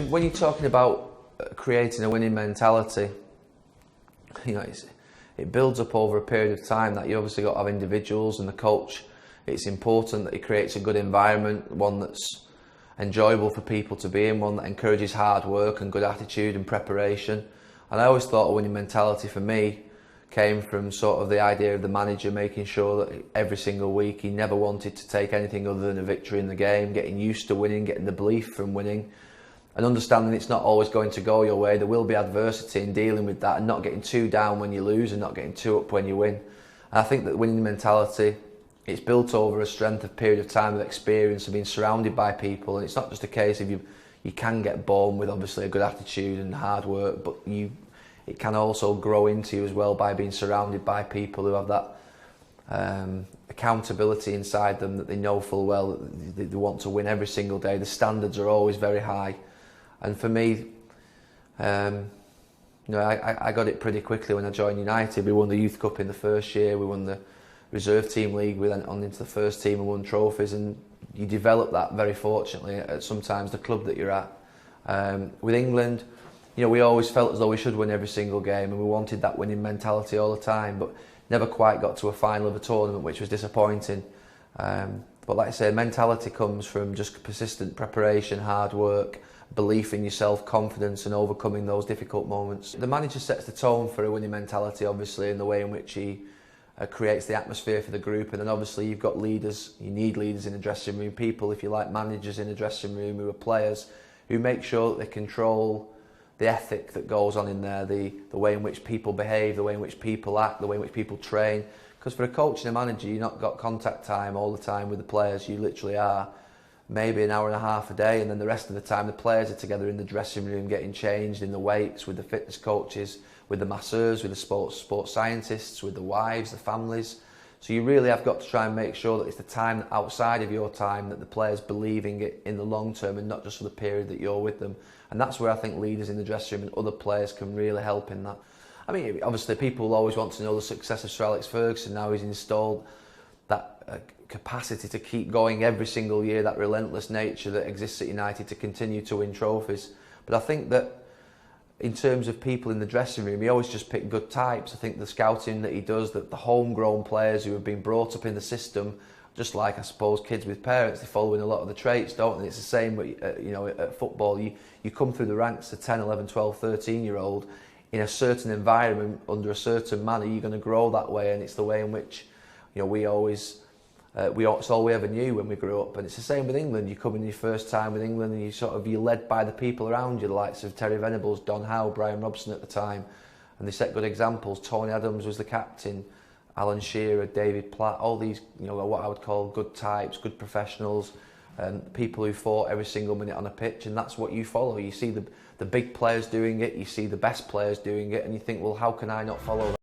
mean, when you're talking about creating a winning mentality, you know, it builds up over a period of time. That you obviously got to have individuals and the coach. It's important that he creates a good environment, one that's enjoyable for people to be in, one that encourages hard work and good attitude and preparation. And I always thought a winning mentality for me came from sort of the idea of the manager making sure that every single week he never wanted to take anything other than a victory in the game, getting used to winning, getting the belief from winning, and understanding it's not always going to go your way. There will be adversity in dealing with that, and not getting too down when you lose and not getting too up when you win. And I think that winning mentality, it's built over a strength of period of time of experience of being surrounded by people. And it's not just a case of you can get born with obviously a good attitude and hard work, but it can also grow into you as well by being surrounded by people who have that accountability inside them, that they know full well that they want to win every single day. The standards are always very high. And for me, I got it pretty quickly when I joined United. We won the Youth Cup in the first year, we won the reserve team league, we went on into the first team and won trophies, and you develop that very fortunately at sometimes the club that you're at. With England, you know, we always felt as though we should win every single game, and we wanted that winning mentality all the time, but never quite got to a final of a tournament, which was disappointing. But like I say, mentality comes from just persistent preparation, hard work, belief in yourself, confidence, and overcoming those difficult moments. The manager sets the tone for a winning mentality, obviously, in the way in which he creates the atmosphere for the group. And then obviously you've got leaders, you need leaders in the dressing room, people, if you like, managers in the dressing room who are players, who make sure that they control the ethic that goes on in there, the way in which people behave, the way in which people act, the way in which people train. Because for a coach and a manager, you've not got contact time all the time with the players. You literally are maybe an hour and a half a day, and then the rest of the time the players are together in the dressing room getting changed, in the weights, with the fitness coaches, with the masseurs, with the sports scientists, with the wives, the families. So you really have got to try and make sure that it's the time outside of your time that the players believing it in the long term, and not just for the period that you're with them. And that's where I think leaders in the dressing room and other players can really help in that. I mean, obviously people will always want to know the success of Sir Alex Ferguson. Now he's installed that capacity to keep going every single year, that relentless nature that exists at United to continue to win trophies. But I think that in terms of people in the dressing room, he always just picked good types. I think the scouting that he does, that the homegrown players who have been brought up in the system, just like I suppose kids with parents, they follow in a lot of the traits, don't they? It's the same at football. You come through the ranks, a 10, 11, 12, 13-year-old, in a certain environment, under a certain manner, you're going to grow that way, and it's the way in which, you know, it's all we ever knew when we grew up. And it's the same with England. You come in your first time with England and you're led by the people around you, the likes of Terry Venables, Don Howe, Brian Robson at the time, and they set good examples. Tony Adams was the captain, Alan Shearer, David Platt, all these, you know, what I would call good types, good professionals, and people who fought every single minute on a pitch. And that's what you follow. You see the big players doing it, you see the best players doing it, and you think, well, how can I not follow that?